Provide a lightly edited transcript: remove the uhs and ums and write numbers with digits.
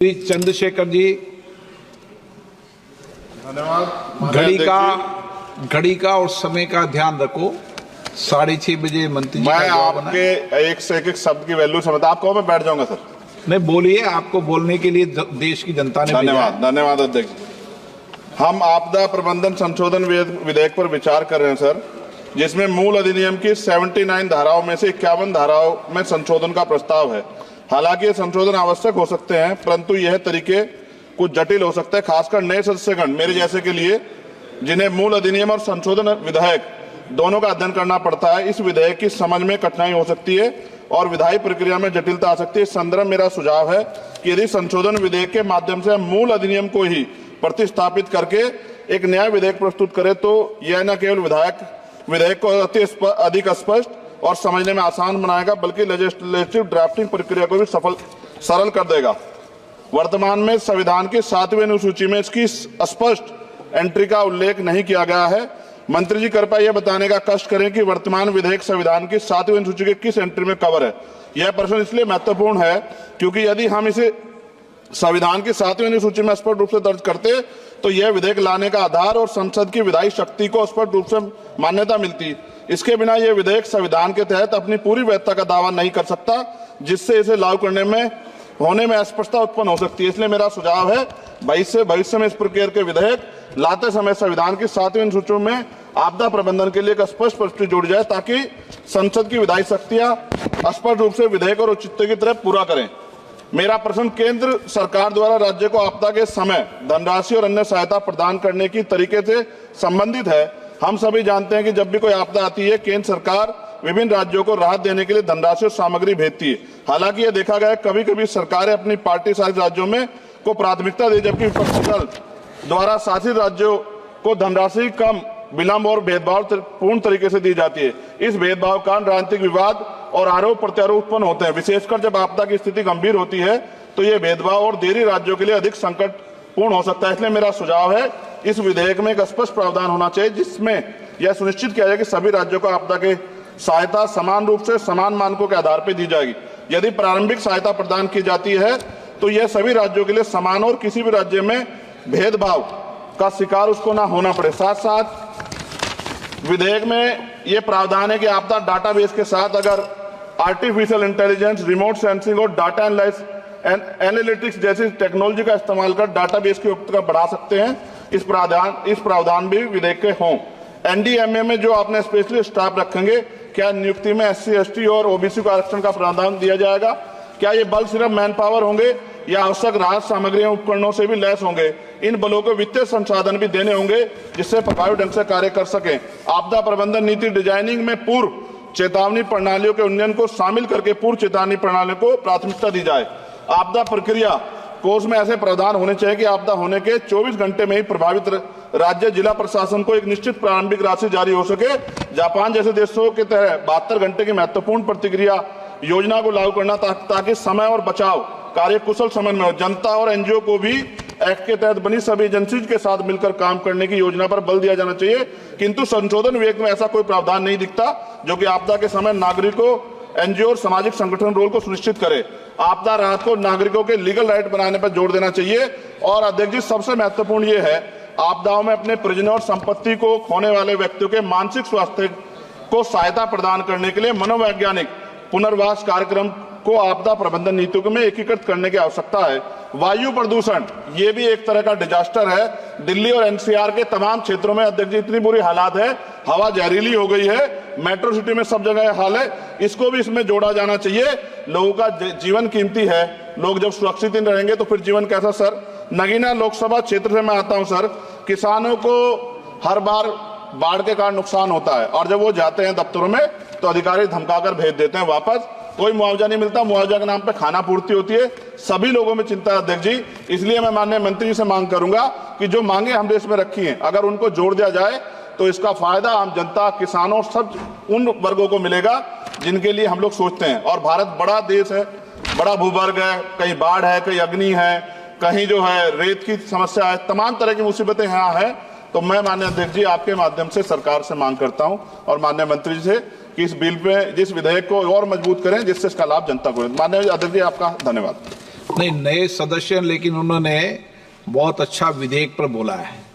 श्री चंद्रशेखर जी, धन्यवाद। घड़ी का और समय का ध्यान रखो। 6:30 बजे मंत्री जी मैं का जवाब आना है। आपके एक से एक शब्द की वैल्यू समझता, आप कहो मैं बैठ जाऊंगा सर। नहीं बोलिए, आपको बोलने के लिए देश की जनता ने भेजा है। धन्यवाद, धन्यवाद अध्यक्ष। हम आपदा प्रबंधन संशोधन विधेयक पर विचार कर रहे हैं सर, जिसमें मूल अधिनियम की 79 धाराओं में से 51 धाराओं में संशोधन का प्रस्ताव है। हालांकि ये संशोधन आवश्यक हो सकते हैं, परंतु यह तरीके कुछ जटिल हो सकते हैं, खासकर नए सदस्यगण मेरे जैसे के लिए, जिन्हें मूल अधिनियम और संशोधन विधेयक दोनों का अध्ययन करना पड़ता है। इस विधेयक की समझ में कठिनाई हो सकती है और विधायी प्रक्रिया में जटिलता आ सकती है। इस संदर्भ मेरा सुझाव है कि यदि संशोधन विधेयक के माध्यम से मूल अधिनियम को ही प्रतिस्थापित करके एक नया विधेयक प्रस्तुत करे, तो यह न केवल विधेयक को अधिक स्पष्ट और समझने में आसान बनाएगा, बल्कि लेजिस्लेटिव ड्राफ्टिंग प्रक्रिया को भी सरल कर देगा। वर्तमान में संविधान की 7वीं अनुसूची में इसकी स्पष्ट एंट्री का उल्लेख नहीं किया गया है। मंत्री जी कृपया यह बताने का कष्ट करें कि वर्तमान विधेयक संविधान की 7वीं अनुसूची के किस एंट्री में कवर है। यह प्रश्न इसलिए महत्वपूर्ण है क्योंकि यदि हम इसे संविधान की 7वीं अनुसूची में स्पष्ट रूप से दर्ज करते तो यह विधेयक लाने का आधार और संसद की विधायी शक्ति को स्पष्ट रूप से मान्यता मिलती। इसके बिना यह विधेयक संविधान के तहत अपनी पूरी वैधता का दावा नहीं कर सकता, जिससे इसे लागू करने में होने में अस्पष्टता उत्पन्न हो सकती है। इसलिए मेरा सुझाव है भविष्य में इस प्रकार के विधेयक लाते समय संविधान की 7वीं अनुसूची में आपदा प्रबंधन के लिए एक स्पष्ट प्रविष्टि जोड़ी जाए, ताकि संसद की विधायी शक्तियां स्पष्ट रूप से विधेयक और औचित्य की तरफ पूरा करें। मेरा प्रश्न केंद्र सरकार द्वारा राज्य को आपदा के समय धनराशि और अन्य सहायता प्रदान करने की तरीके से संबंधित है। हम सभी जानते हैं कि जब भी कोई आपदा आती है, केंद्र सरकार विभिन्न राज्यों को राहत देने के लिए धनराशि और सामग्री भेजती है। हालांकि यह देखा गया है कभी कभी सरकारें अपनी पार्टी शासित राज्यों में को प्राथमिकता दी, जबकि विपक्षी दल द्वारा शासित राज्यों को धनराशि कम, विलंब और भेदभाव पूर्ण तरीके से दी जाती है। इस भेदभाव का राजनीतिक विवाद और आरोप प्रत्यारोप उत्पन्न होते हैं। विशेषकर जब आपदा की स्थिति गंभीर होती है तो यह भेदभाव और देरी राज्यों के लिए अधिक संकटपूर्ण हो सकता है। इसलिए मेरा सुझाव है इस विधेयक में एक स्पष्ट प्रावधान होना चाहिए, जिसमें यह सुनिश्चित किया जाए कि सभी राज्यों को आपदा के सहायता समान रूप से समान मानकों के आधार पर दी जाएगी। यदि प्रारंभिक सहायता प्रदान की जाती है तो यह सभी राज्यों के लिए समान और किसी भी राज्य में भेदभाव का शिकार उसको ना होना पड़े। साथ साथ विधेयक में यह प्रावधान है कि आपदा डाटाबेस के साथ अगर आर्टिफिशियल इंटेलिजेंस, रिमोट सेंसिंग और डाटा एनालिटिक्स जैसी टेक्नोलॉजी का इस्तेमाल कर डाटाबेस की उपलब्धता बढ़ा सकते हैं। इस प्रावधान भी विधेयक के हों। एनडीएमए में जो आपने स्पेशली स्टाफ रखेंगे, क्या नियुक्ति में SC, ST और OBC को आरक्षण का प्रावधान दिया जाएगा? क्या ये बल सिर्फ मैन पावर होंगे या आवश्यक राहत सामग्री उपकरणों से भी लैस होंगे? इन बलों को वित्तीय संसाधन भी देने होंगे जिससे प्रभावी ढंग से कार्य कर सकें। आपदा प्रबंधन नीति डिजाइनिंग में पूर्व चेतावनी प्रणालियों के उन्नयन को शामिल करके पूर्व चेतावनी प्रणालियों को प्राथमिकता दी जाए। आपदा प्रक्रिया कोष में ऐसे प्रावधान होने चाहिए कि आपदा होने के 24 घंटे में ही प्रभावित राज्य जिला प्रशासन को एक निश्चित प्रारंभिक राशि जारी हो सके। जापान जैसे देशों के तहत 72 घंटे की महत्वपूर्ण प्रतिक्रिया योजना को लागू करना, ताकि समय और बचाव कार्य कुशल समय में हो। जनता और NGO को भी एक्ट के तहत बनी सभी एजेंसीज के साथ मिलकर काम करने की योजना पर बल दिया जाना चाहिए, किंतु संशोधन विधेयक में ऐसा कोई प्रावधान नहीं दिखता जो कि आपदा के समय नागरिकों, NGO और सामाजिक संगठन रोल को सुनिश्चित करे। आपदा राहत को नागरिकों के लीगल राइट बनाने पर जोर देना चाहिए। और अध्यक्ष जी, सबसे महत्वपूर्ण ये है, आपदाओं में अपने परिजनों और संपत्ति को खोने वाले व्यक्तियों के मानसिक स्वास्थ्य को सहायता प्रदान करने के लिए मनोवैज्ञानिक पुनर्वास कार्यक्रम को आपदा प्रबंधन नीतियों में एकीकृत करने की आवश्यकता है। वायु प्रदूषण ये भी एक तरह का डिजास्टर है। दिल्ली और NCR के तमाम क्षेत्रों में अध्यक्ष जी इतनी बुरी हालात है, हवा जहरीली हो गई है, मेट्रो सिटी में सब जगह हाल है। इसको भी इसमें जोड़ा जाना चाहिए। लोगों का जीवन कीमती है, लोग जब सुरक्षित नहीं रहेंगे तो फिर जीवन कैसा? सर, नगीना लोकसभा क्षेत्र से मैं आता हूं सर। किसानों को हर बार बाढ़ के कारण नुकसान होता है और जब वो जाते हैं दफ्तरों में तो अधिकारी धमकाकर भेज देते हैं वापस। कोई मुआवजा नहीं मिलता, मुआवजा के नाम पे खाना पूर्ति होती है। सभी लोगों में चिंता है अध्यक्ष जी। इसलिए मैं माननीय मंत्री जी से मांग करूंगा कि जो मांगे हम देश में रखी हैं, अगर उनको जोड़ दिया जाए तो इसका फायदा आम जनता, किसानों, सब उन वर्गों को मिलेगा जिनके लिए हम लोग सोचते हैं। और भारत बड़ा देश है, बड़ा भूवर्ग है, कहीं बाढ़ है, कहीं अग्नि है, कहीं जो है रेत की समस्या है, तमाम तरह की मुसीबतें यहाँ है। तो मैं माननीय अध्यक्ष जी आपके माध्यम से सरकार से मांग करता हूं और माननीय मंत्री जी से कि इस बिल पे, जिस विधेयक को और मजबूत करें जिससे इसका लाभ जनता को। माननीय अध्यक्ष जी आपका धन्यवाद। नहीं, नए सदस्य, लेकिन उन्होंने बहुत अच्छा विधेयक पर बोला है।